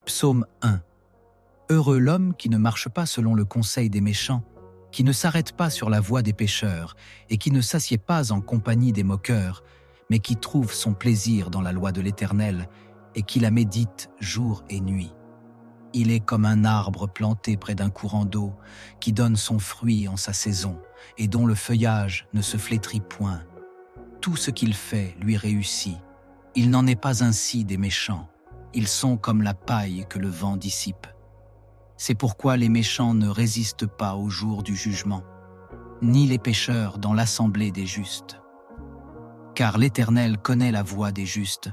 Psaume 1. Heureux l'homme qui ne marche pas selon le conseil des méchants, qui ne s'arrête pas sur la voie des pécheurs, et qui ne s'assied pas en compagnie des moqueurs, mais qui trouve son plaisir dans la loi de l'Éternel, et qui la médite jour et nuit. Il est comme un arbre planté près d'un courant d'eau, qui donne son fruit en sa saison, et dont le feuillage ne se flétrit point. Tout ce qu'il fait lui réussit. Il n'en est pas ainsi des méchants. Ils sont comme la paille que le vent dissipe. C'est pourquoi les méchants ne résistent pas au jour du jugement, ni les pécheurs dans l'assemblée des justes. Car l'Éternel connaît la voie des justes,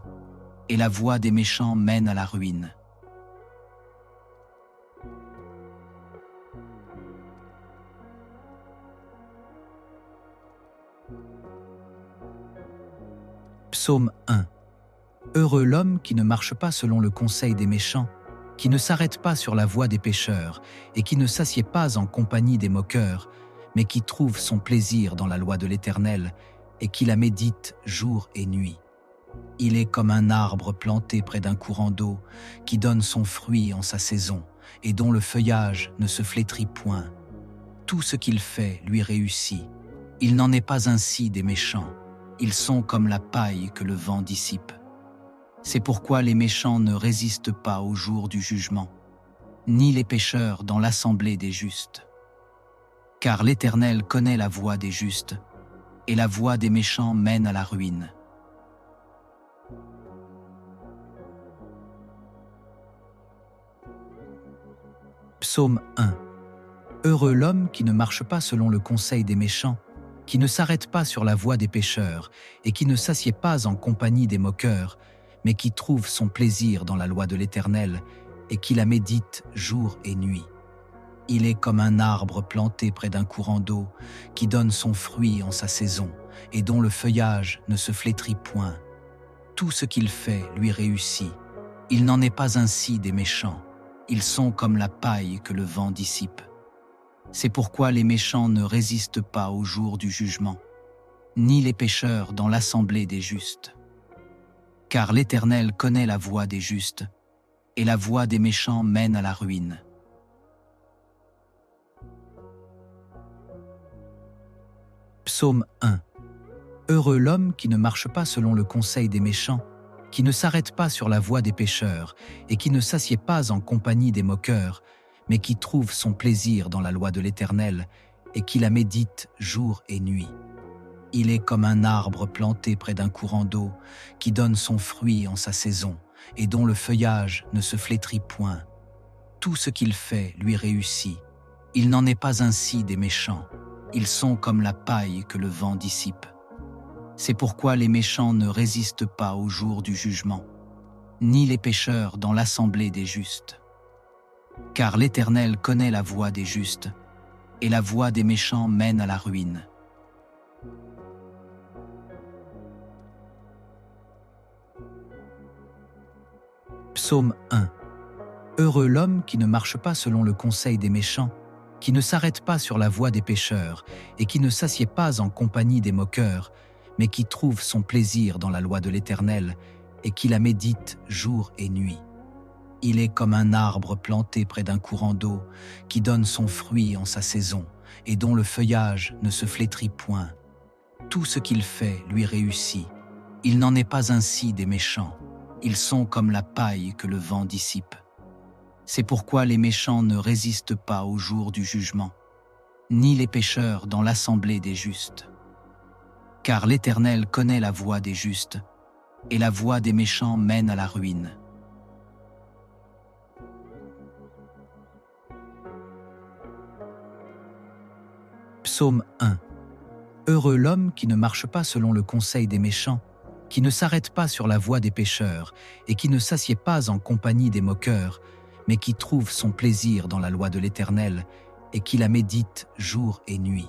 et la voie des méchants mène à la ruine. Psaume 1. Heureux l'homme qui ne marche pas selon le conseil des méchants, qui ne s'arrête pas sur la voie des pécheurs, et qui ne s'assied pas en compagnie des moqueurs, mais qui trouve son plaisir dans la loi de l'Éternel, et qui la médite jour et nuit. Il est comme un arbre planté près d'un courant d'eau, qui donne son fruit en sa saison, et dont le feuillage ne se flétrit point. Tout ce qu'il fait lui réussit. Il n'en est pas ainsi des méchants. Ils sont comme la paille que le vent dissipe. C'est pourquoi les méchants ne résistent pas au jour du jugement, ni les pécheurs dans l'assemblée des justes. Car l'Éternel connaît la voie des justes, et la voie des méchants mène à la ruine. Psaume 1. Heureux l'homme qui ne marche pas selon le conseil des méchants, qui ne s'arrête pas sur la voie des pécheurs, et qui ne s'assied pas en compagnie des moqueurs, mais qui trouve son plaisir dans la loi de l'Éternel, et qui la médite jour et nuit. Il est comme un arbre planté près d'un courant d'eau, qui donne son fruit en sa saison, et dont le feuillage ne se flétrit point. Tout ce qu'il fait lui réussit. Il n'en est pas ainsi des méchants. Ils sont comme la paille que le vent dissipe. C'est pourquoi les méchants ne résistent pas au jour du jugement, ni les pécheurs dans l'assemblée des justes. Car l'Éternel connaît la voie des justes, et la voie des méchants mène à la ruine. Psaume 1. Heureux l'homme qui ne marche pas selon le conseil des méchants, qui ne s'arrête pas sur la voie des pécheurs, et qui ne s'assied pas en compagnie des moqueurs, mais qui trouve son plaisir dans la loi de l'Éternel, et qui la médite jour et nuit. Il est comme un arbre planté près d'un courant d'eau, qui donne son fruit en sa saison, et dont le feuillage ne se flétrit point. Tout ce qu'il fait lui réussit. Il n'en est pas ainsi des méchants. Ils sont comme la paille que le vent dissipe. C'est pourquoi les méchants ne résistent pas au jour du jugement, ni les pécheurs dans l'assemblée des justes. Car l'Éternel connaît la voie des justes, et la voie des méchants mène à la ruine. Psaume 1. Heureux l'homme qui ne marche pas selon le conseil des méchants, qui ne s'arrête pas sur la voie des pécheurs, et qui ne s'assied pas en compagnie des moqueurs, mais qui trouve son plaisir dans la loi de l'Éternel, et qui la médite jour et nuit. Il est comme un arbre planté près d'un courant d'eau, qui donne son fruit en sa saison, et dont le feuillage ne se flétrit point. Tout ce qu'il fait lui réussit. Il n'en est pas ainsi des méchants. Ils sont comme la paille que le vent dissipe. C'est pourquoi les méchants ne résistent pas au jour du jugement, ni les pécheurs dans l'assemblée des justes. Car l'Éternel connaît la voie des justes, et la voie des méchants mène à la ruine. Psaume 1. Heureux l'homme qui ne marche pas selon le conseil des méchants, qui ne s'arrête pas sur la voie des pécheurs, et qui ne s'assied pas en compagnie des moqueurs, mais qui trouve son plaisir dans la loi de l'Éternel, et qui la médite jour et nuit.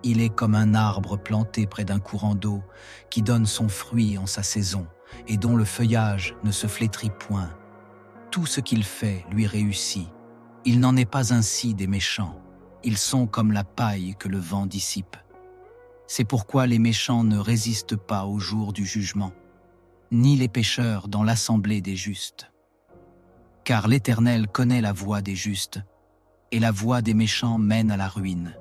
Il est comme un arbre planté près d'un courant d'eau, qui donne son fruit en sa saison, et dont le feuillage ne se flétrit point. Tout ce qu'il fait lui réussit. Il n'en est pas ainsi des méchants. Ils sont comme la paille que le vent dissipe. C'est pourquoi les méchants ne résistent pas au jour du jugement, ni les pécheurs dans l'assemblée des justes. Car l'Éternel connaît la voie des justes, et la voie des méchants mène à la ruine.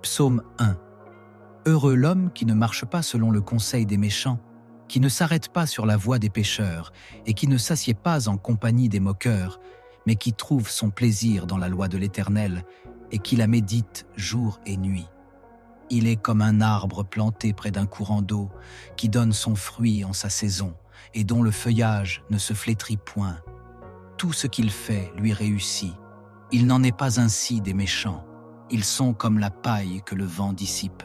Psaume 1. Heureux l'homme qui ne marche pas selon le conseil des méchants, qui ne s'arrête pas sur la voie des pécheurs, et qui ne s'assied pas en compagnie des moqueurs, mais qui trouve son plaisir dans la loi de l'Éternel, et qui la médite jour et nuit. Il est comme un arbre planté près d'un courant d'eau, qui donne son fruit en sa saison, et dont le feuillage ne se flétrit point. Tout ce qu'il fait lui réussit. Il n'en est pas ainsi des méchants. Ils sont comme la paille que le vent dissipe.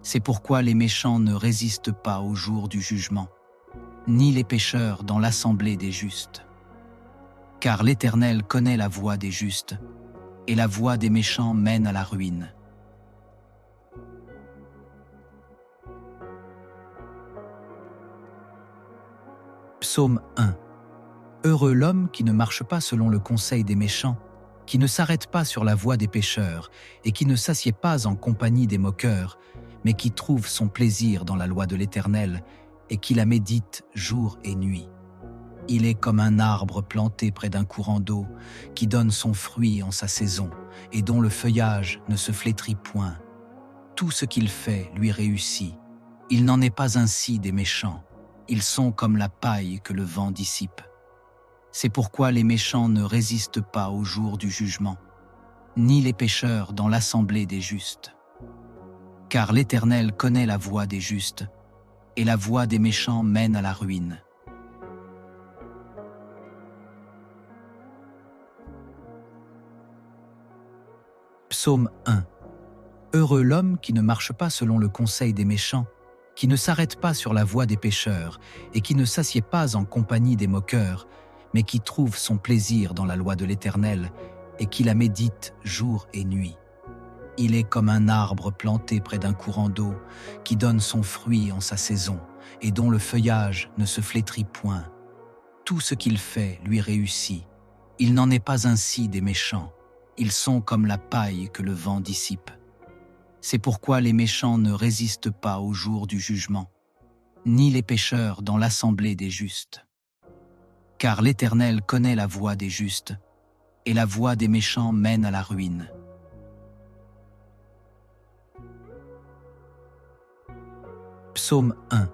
C'est pourquoi les méchants ne résistent pas au jour du jugement, ni les pécheurs dans l'assemblée des justes. Car l'Éternel connaît la voie des justes, et la voie des méchants mène à la ruine. Psaume 1. Heureux l'homme qui ne marche pas selon le conseil des méchants, qui ne s'arrête pas sur la voie des pécheurs, et qui ne s'assied pas en compagnie des moqueurs, mais qui trouve son plaisir dans la loi de l'Éternel, et qui la médite jour et nuit. Il est comme un arbre planté près d'un courant d'eau, qui donne son fruit en sa saison, et dont le feuillage ne se flétrit point. Tout ce qu'il fait lui réussit. Il n'en est pas ainsi des méchants. Ils sont comme la paille que le vent dissipe. C'est pourquoi les méchants ne résistent pas au jour du jugement, ni les pécheurs dans l'assemblée des justes. Car l'Éternel connaît la voie des justes, et la voie des méchants mène à la ruine. Psaume 1. Heureux l'homme qui ne marche pas selon le conseil des méchants, qui ne s'arrête pas sur la voie des pécheurs, et qui ne s'assied pas en compagnie des moqueurs, mais qui trouve son plaisir dans la loi de l'Éternel, et qui la médite jour et nuit. Il est comme un arbre planté près d'un courant d'eau, qui donne son fruit en sa saison, et dont le feuillage ne se flétrit point. Tout ce qu'il fait lui réussit. Il n'en est pas ainsi des méchants. Ils sont comme la paille que le vent dissipe. C'est pourquoi les méchants ne résistent pas au jour du jugement, ni les pécheurs dans l'assemblée des justes. Car l'Éternel connaît la voie des justes, et la voie des méchants mène à la ruine. Psaume 1.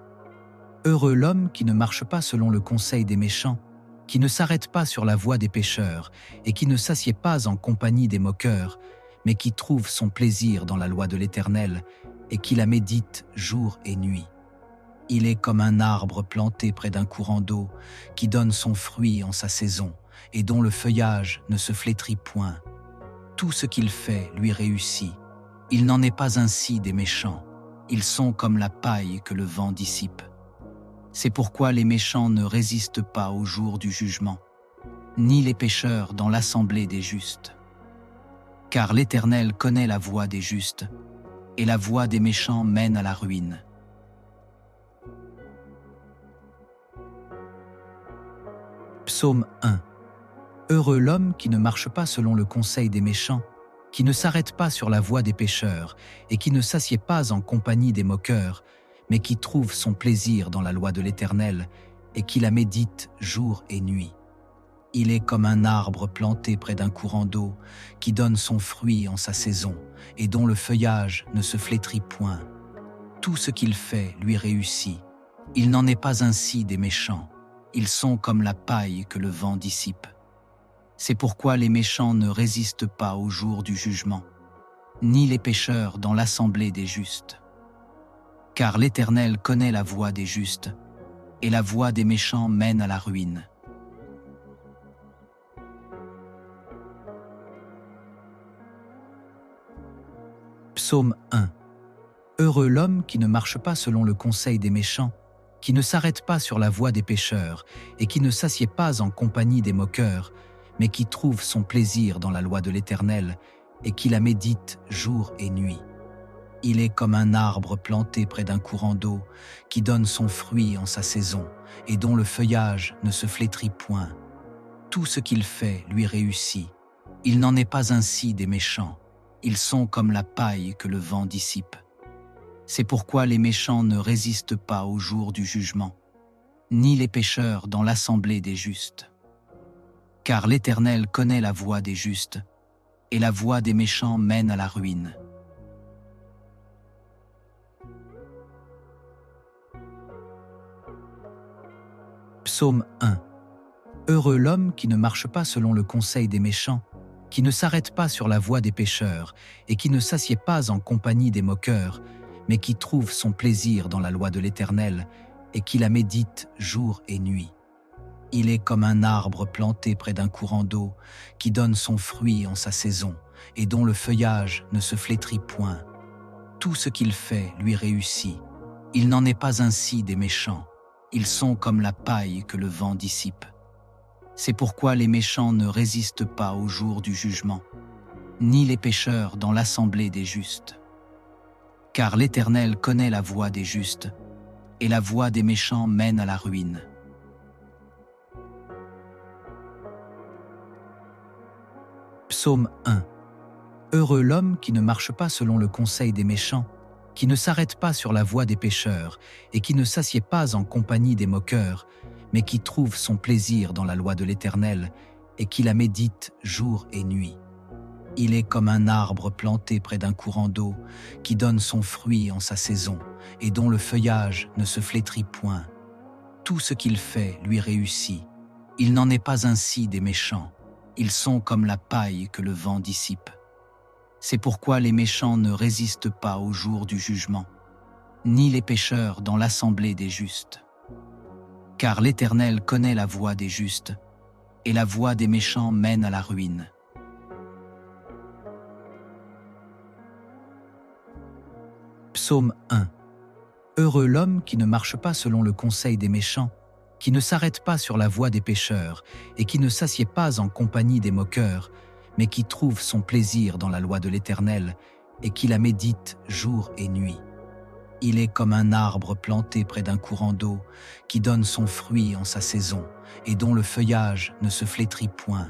Heureux l'homme qui ne marche pas selon le conseil des méchants, qui ne s'arrête pas sur la voie des pécheurs, et qui ne s'assied pas en compagnie des moqueurs, mais qui trouve son plaisir dans la loi de l'Éternel, et qui la médite jour et nuit. Il est comme un arbre planté près d'un courant d'eau, qui donne son fruit en sa saison, et dont le feuillage ne se flétrit point. Tout ce qu'il fait lui réussit. Il n'en est pas ainsi des méchants. Ils sont comme la paille que le vent dissipe. C'est pourquoi les méchants ne résistent pas au jour du jugement, ni les pécheurs dans l'assemblée des justes. Car l'Éternel connaît la voie des justes, et la voie des méchants mène à la ruine. Psaume 1. Heureux l'homme qui ne marche pas selon le conseil des méchants, qui ne s'arrête pas sur la voie des pécheurs, et qui ne s'assied pas en compagnie des moqueurs, mais qui trouve son plaisir dans la loi de l'Éternel, et qui la médite jour et nuit. Il est comme un arbre planté près d'un courant d'eau, qui donne son fruit en sa saison, et dont le feuillage ne se flétrit point. Tout ce qu'il fait lui réussit. Il n'en est pas ainsi des méchants. Ils sont comme la paille que le vent dissipe. C'est pourquoi les méchants ne résistent pas au jour du jugement, ni les pécheurs dans l'assemblée des justes. Car l'Éternel connaît la voie des justes, et la voie des méchants mène à la ruine. Psaume 1. Heureux l'homme qui ne marche pas selon le conseil des méchants, qui ne s'arrête pas sur la voie des pécheurs, et qui ne s'assied pas en compagnie des moqueurs, mais qui trouve son plaisir dans la loi de l'Éternel, et qui la médite jour et nuit. Il est comme un arbre planté près d'un courant d'eau, qui donne son fruit en sa saison, et dont le feuillage ne se flétrit point. Tout ce qu'il fait lui réussit. Il n'en est pas ainsi des méchants. Ils sont comme la paille que le vent dissipe. C'est pourquoi les méchants ne résistent pas au jour du jugement, ni les pécheurs dans l'assemblée des justes. Car l'Éternel connaît la voie des justes, et la voie des méchants mène à la ruine. Psaume 1. Heureux l'homme qui ne marche pas selon le conseil des méchants, qui ne s'arrête pas sur la voie des pécheurs, et qui ne s'assied pas en compagnie des moqueurs, mais qui trouve son plaisir dans la loi de l'Éternel, et qui la médite jour et nuit. Il est comme un arbre planté près d'un courant d'eau, qui donne son fruit en sa saison, et dont le feuillage ne se flétrit point. Tout ce qu'il fait lui réussit. Il n'en est pas ainsi des méchants. Ils sont comme la paille que le vent dissipe. C'est pourquoi les méchants ne résistent pas au jour du jugement, ni les pécheurs dans l'assemblée des justes. Car l'Éternel connaît la voie des justes, et la voie des méchants mène à la ruine. Psaume 1. Heureux l'homme qui ne marche pas selon le conseil des méchants, qui ne s'arrête pas sur la voie des pécheurs, et qui ne s'assied pas en compagnie des moqueurs, mais qui trouve son plaisir dans la loi de l'Éternel, et qui la médite jour et nuit. Il est comme un arbre planté près d'un courant d'eau, qui donne son fruit en sa saison, et dont le feuillage ne se flétrit point. Tout ce qu'il fait lui réussit. Il n'en est pas ainsi des méchants. Ils sont comme la paille que le vent dissipe. C'est pourquoi les méchants ne résistent pas au jour du jugement, ni les pécheurs dans l'assemblée des justes. Car l'Éternel connaît la voie des justes, et la voie des méchants mène à la ruine. Psaume 1. Heureux l'homme qui ne marche pas selon le conseil des méchants, qui ne s'arrête pas sur la voie des pécheurs, et qui ne s'assied pas en compagnie des moqueurs, mais qui trouve son plaisir dans la loi de l'Éternel, et qui la médite jour et nuit. Il est comme un arbre planté près d'un courant d'eau, qui donne son fruit en sa saison, et dont le feuillage ne se flétrit point.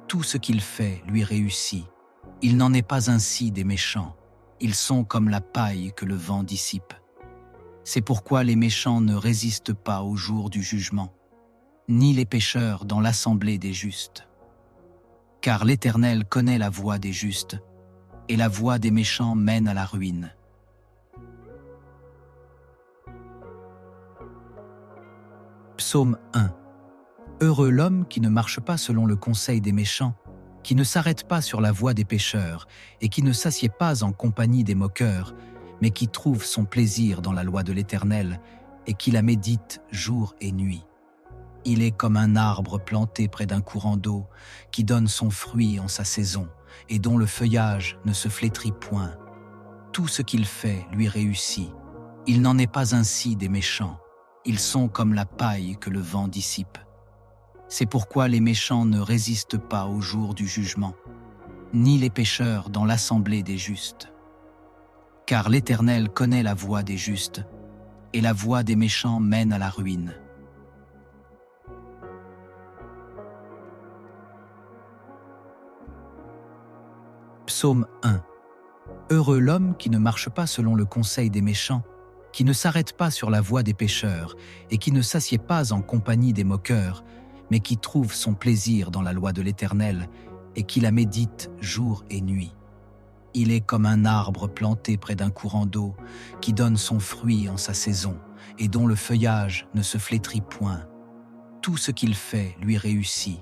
Tout ce qu'il fait lui réussit. Il n'en est pas ainsi des méchants. Ils sont comme la paille que le vent dissipe. C'est pourquoi les méchants ne résistent pas au jour du jugement, ni les pécheurs dans l'assemblée des justes. Car l'Éternel connaît la voie des justes, et la voie des méchants mène à la ruine. Psaume 1. Heureux l'homme qui ne marche pas selon le conseil des méchants, qui ne s'arrête pas sur la voie des pécheurs, et qui ne s'assied pas en compagnie des moqueurs, mais qui trouve son plaisir dans la loi de l'Éternel, et qui la médite jour et nuit. Il est comme un arbre planté près d'un courant d'eau, qui donne son fruit en sa saison, et dont le feuillage ne se flétrit point. Tout ce qu'il fait lui réussit. Il n'en est pas ainsi des méchants. Ils sont comme la paille que le vent dissipe. C'est pourquoi les méchants ne résistent pas au jour du jugement, ni les pécheurs dans l'assemblée des justes. Car l'Éternel connaît la voie des justes, et la voie des méchants mène à la ruine. Psaume 1. Heureux l'homme qui ne marche pas selon le conseil des méchants, qui ne s'arrête pas sur la voie des pécheurs, et qui ne s'assied pas en compagnie des moqueurs, mais qui trouve son plaisir dans la loi de l'Éternel, et qui la médite jour et nuit. Il est comme un arbre planté près d'un courant d'eau, qui donne son fruit en sa saison, et dont le feuillage ne se flétrit point. Tout ce qu'il fait lui réussit.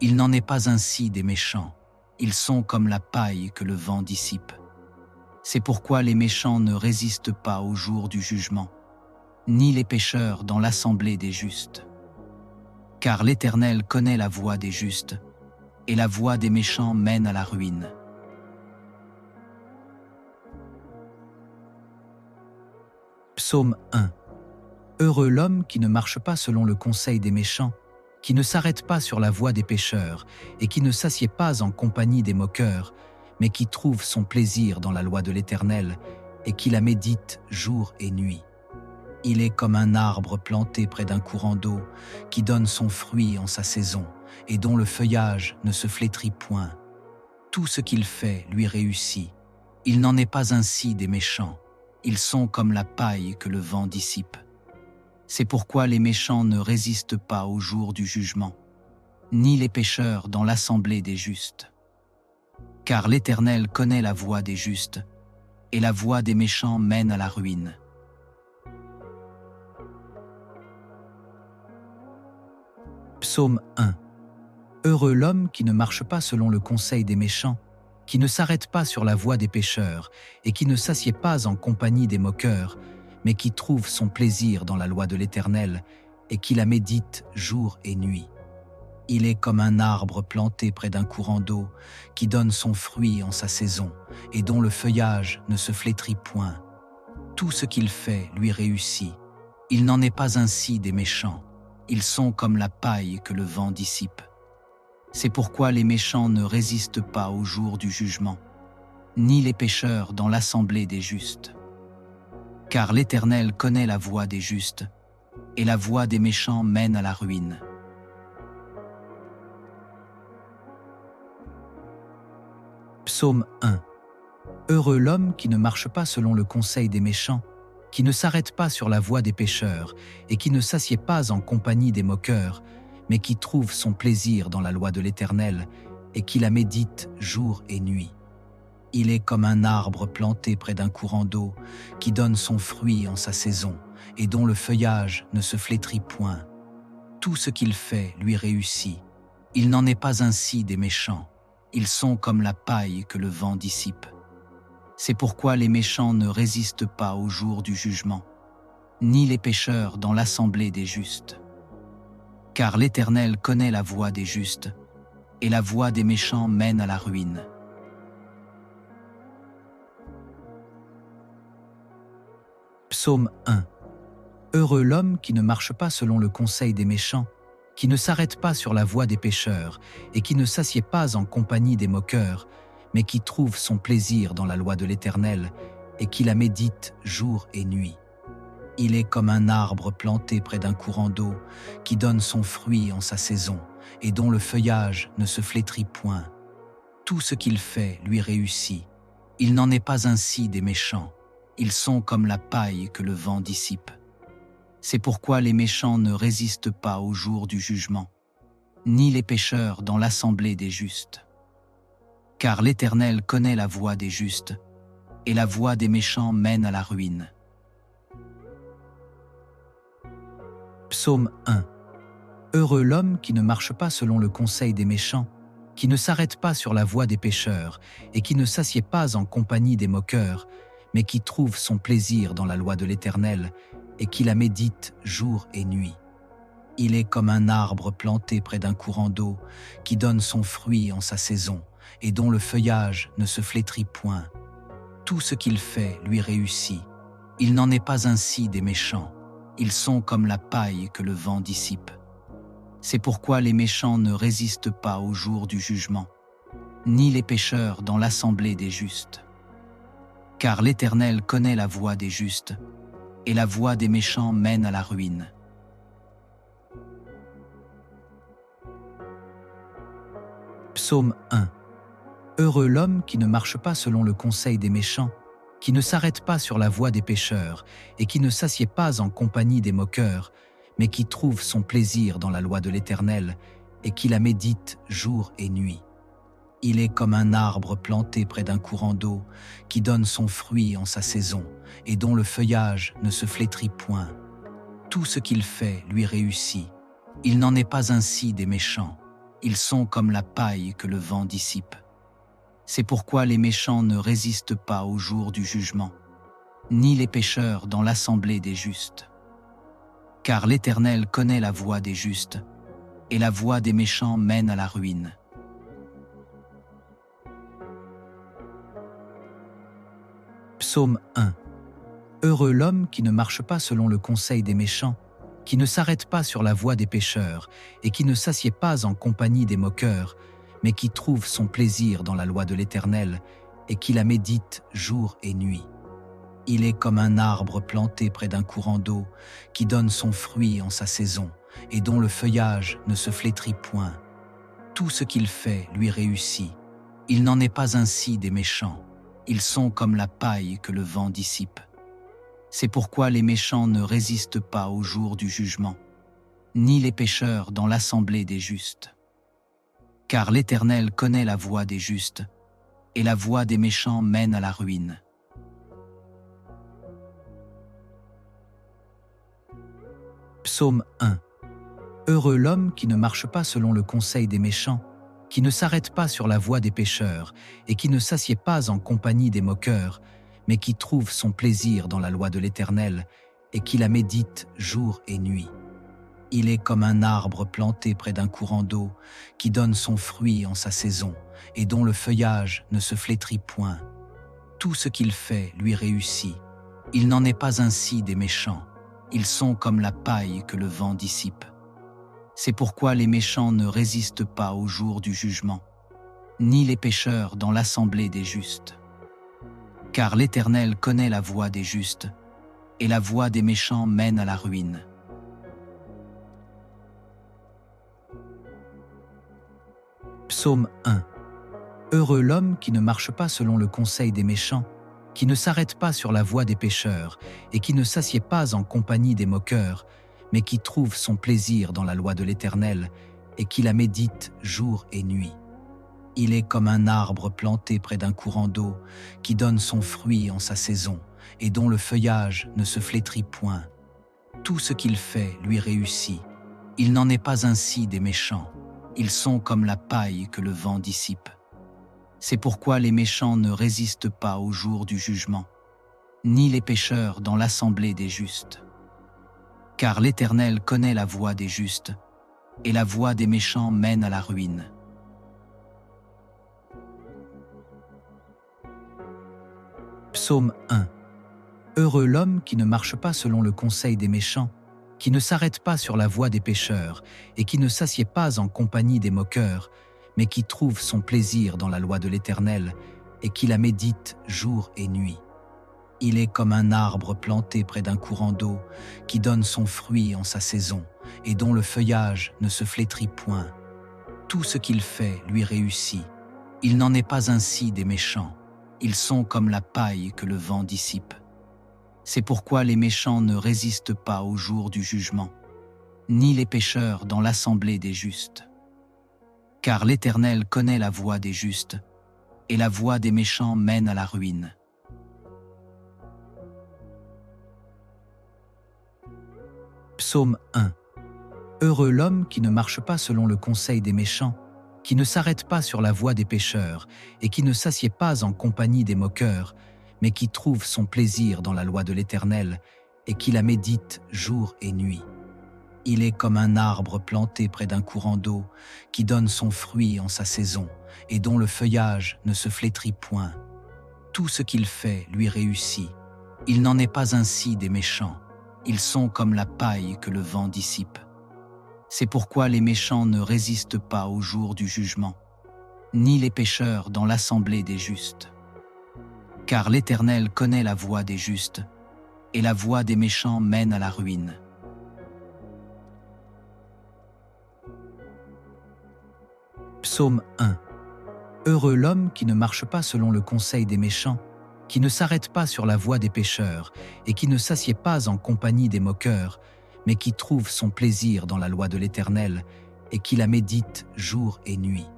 Il n'en est pas ainsi des méchants. Ils sont comme la paille que le vent dissipe. C'est pourquoi les méchants ne résistent pas au jour du jugement, ni les pécheurs dans l'assemblée des justes. Car l'Éternel connaît la voie des justes, et la voie des méchants mène à la ruine. Psaume 1. Heureux l'homme qui ne marche pas selon le conseil des méchants, qui ne s'arrête pas sur la voie des pécheurs, et qui ne s'assied pas en compagnie des moqueurs, mais qui trouve son plaisir dans la loi de l'Éternel, et qui la médite jour et nuit. Il est comme un arbre planté près d'un courant d'eau, qui donne son fruit en sa saison, et dont le feuillage ne se flétrit point. Tout ce qu'il fait lui réussit. Il n'en est pas ainsi des méchants. Ils sont comme la paille que le vent dissipe. C'est pourquoi les méchants ne résistent pas au jour du jugement, ni les pécheurs dans l'assemblée des justes. Car l'Éternel connaît la voie des justes, et la voie des méchants mène à la ruine. Psaume 1. Heureux l'homme qui ne marche pas selon le conseil des méchants, qui ne s'arrête pas sur la voie des pécheurs, et qui ne s'assied pas en compagnie des moqueurs, mais qui trouve son plaisir dans la loi de l'Éternel, et qui la médite jour et nuit. Il est comme un arbre planté près d'un courant d'eau, qui donne son fruit en sa saison, et dont le feuillage ne se flétrit point. Tout ce qu'il fait lui réussit. Il n'en est pas ainsi des méchants. Ils sont comme la paille que le vent dissipe. C'est pourquoi les méchants ne résistent pas au jour du jugement, ni les pécheurs dans l'assemblée des justes. Car l'Éternel connaît la voie des justes, et la voie des méchants mène à la ruine. Psaume 1. Heureux l'homme qui ne marche pas selon le conseil des méchants, qui ne s'arrête pas sur la voie des pécheurs, et qui ne s'assied pas en compagnie des moqueurs, mais qui trouve son plaisir dans la loi de l'Éternel, et qui la médite jour et nuit. Il est comme un arbre planté près d'un courant d'eau, qui donne son fruit en sa saison, et dont le feuillage ne se flétrit point. Tout ce qu'il fait lui réussit. Il n'en est pas ainsi des méchants. Ils sont comme la paille que le vent dissipe. C'est pourquoi les méchants ne résistent pas au jour du jugement, ni les pécheurs dans l'assemblée des justes. Car l'Éternel connaît la voie des justes, et la voie des méchants mène à la ruine. Psaume 1. Heureux l'homme qui ne marche pas selon le conseil des méchants, qui ne s'arrête pas sur la voie des pécheurs, et qui ne s'assied pas en compagnie des moqueurs, mais qui trouve son plaisir dans la loi de l'Éternel, et qui la médite jour et nuit. Il est comme un arbre planté près d'un courant d'eau, qui donne son fruit en sa saison, et dont le feuillage ne se flétrit point. Tout ce qu'il fait lui réussit. Il n'en est pas ainsi des méchants. Ils sont comme la paille que le vent dissipe. C'est pourquoi les méchants ne résistent pas au jour du jugement, ni les pécheurs dans l'assemblée des justes. Car l'Éternel connaît la voie des justes, et la voie des méchants mène à la ruine. Psaume 1. Heureux l'homme qui ne marche pas selon le conseil des méchants, qui ne s'arrête pas sur la voie des pécheurs, et qui ne s'assied pas en compagnie des moqueurs, mais qui trouve son plaisir dans la loi de l'Éternel, et qui la médite jour et nuit. Il est comme un arbre planté près d'un courant d'eau, qui donne son fruit en sa saison, et dont le feuillage ne se flétrit point. Tout ce qu'il fait lui réussit. Il n'en est pas ainsi des méchants. Ils sont comme la paille que le vent dissipe. C'est pourquoi les méchants ne résistent pas au jour du jugement, ni les pécheurs dans l'assemblée des justes. Car l'Éternel connaît la voie des justes, et la voie des méchants mène à la ruine. Psaume 1. Heureux l'homme qui ne marche pas selon le conseil des méchants, qui ne s'arrête pas sur la voie des pécheurs, et qui ne s'assied pas en compagnie des moqueurs, mais qui trouve son plaisir dans la loi de l'Éternel, et qui la médite jour et nuit. Il est comme un arbre planté près d'un courant d'eau, qui donne son fruit en sa saison, et dont le feuillage ne se flétrit point. Tout ce qu'il fait lui réussit. Il n'en est pas ainsi des méchants. Ils sont comme la paille que le vent dissipe. C'est pourquoi les méchants ne résistent pas au jour du jugement, ni les pécheurs dans l'assemblée des justes. Car l'Éternel connaît la voie des justes, et la voie des méchants mène à la ruine. Psaume 1. Heureux l'homme qui ne marche pas selon le conseil des méchants, qui ne s'arrête pas sur la voie des pécheurs, et qui ne s'assied pas en compagnie des moqueurs, mais qui trouve son plaisir dans la loi de l'Éternel, et qui la médite jour et nuit. Il est comme un arbre planté près d'un courant d'eau, qui donne son fruit en sa saison, et dont le feuillage ne se flétrit point. Tout ce qu'il fait lui réussit. Il n'en est pas ainsi des méchants. Ils sont comme la paille que le vent dissipe. C'est pourquoi les méchants ne résistent pas au jour du jugement, ni les pécheurs dans l'assemblée des justes. Car l'Éternel connaît la voie des justes, et la voie des méchants mène à la ruine. Psaume 1. Heureux l'homme qui ne marche pas selon le conseil des méchants, qui ne s'arrête pas sur la voie des pécheurs, et qui ne s'assied pas en compagnie des moqueurs, mais qui trouve son plaisir dans la loi de l'Éternel, et qui la médite jour et nuit. Il est comme un arbre planté près d'un courant d'eau, qui donne son fruit en sa saison, et dont le feuillage ne se flétrit point. Tout ce qu'il fait lui réussit. Il n'en est pas ainsi des méchants. Ils sont comme la paille que le vent dissipe. C'est pourquoi les méchants ne résistent pas au jour du jugement, ni les pécheurs dans l'assemblée des justes. Car l'Éternel connaît la voie des justes, et la voie des méchants mène à la ruine. Psaume 1. Heureux l'homme qui ne marche pas selon le conseil des méchants, qui ne s'arrête pas sur la voie des pécheurs, et qui ne s'assied pas en compagnie des moqueurs, mais qui trouve son plaisir dans la loi de l'Éternel, et qui la médite jour et nuit. Il est comme un arbre planté près d'un courant d'eau, qui donne son fruit en sa saison, et dont le feuillage ne se flétrit point. Tout ce qu'il fait lui réussit. Il n'en est pas ainsi des méchants. Ils sont comme la paille que le vent dissipe. C'est pourquoi les méchants ne résistent pas au jour du jugement, ni les pécheurs dans l'assemblée des justes. Car l'Éternel connaît la voie des justes, et la voie des méchants mène à la ruine. Psaume 1. Heureux l'homme qui ne marche pas selon le conseil des méchants, qui ne s'arrête pas sur la voie des pécheurs, et qui ne s'assied pas en compagnie des moqueurs, mais qui trouve son plaisir dans la loi de l'Éternel, et qui la médite jour et nuit. Il est comme un arbre planté près d'un courant d'eau, qui donne son fruit en sa saison, et dont le feuillage ne se flétrit point. Tout ce qu'il fait lui réussit. Il n'en est pas ainsi des méchants. Ils sont comme la paille que le vent dissipe. C'est pourquoi les méchants ne résistent pas au jour du jugement, ni les pécheurs dans l'assemblée des justes. Car l'Éternel connaît la voie des justes, et la voie des méchants mène à la ruine. Psaume 1. Heureux l'homme qui ne marche pas selon le conseil des méchants, qui ne s'arrête pas sur la voie des pécheurs, et qui ne s'assied pas en compagnie des moqueurs, mais qui trouve son plaisir dans la loi de l'Éternel, et qui la médite jour et nuit. Il est comme un arbre planté près d'un courant d'eau, qui donne son fruit en sa saison, et dont le feuillage ne se flétrit point. Tout ce qu'il fait lui réussit. Il n'en est pas ainsi des méchants. Ils sont comme la paille que le vent dissipe. C'est pourquoi les méchants ne résistent pas au jour du jugement, ni les pécheurs dans l'assemblée des justes. Car l'Éternel connaît la voie des justes, et la voie des méchants mène à la ruine. Psaume 1. Heureux l'homme qui ne marche pas selon le conseil des méchants, qui ne s'arrête pas sur la voie des pécheurs, et qui ne s'assied pas en compagnie des moqueurs, mais qui trouve son plaisir dans la loi de l'Éternel, et qui la médite jour et nuit.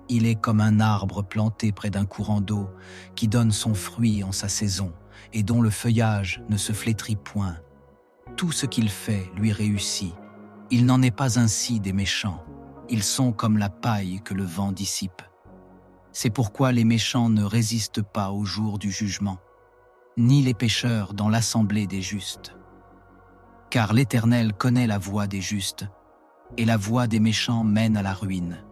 Il est comme un arbre planté près d'un courant d'eau, qui donne son fruit en sa saison, et dont le feuillage ne se flétrit point. Tout ce qu'il fait lui réussit. Il n'en est pas ainsi des méchants. Ils sont comme la paille que le vent dissipe. C'est pourquoi les méchants ne résistent pas au jour du jugement, ni les pécheurs dans l'assemblée des justes. Car l'Éternel connaît la voie des justes, et la voie des méchants mène à la ruine.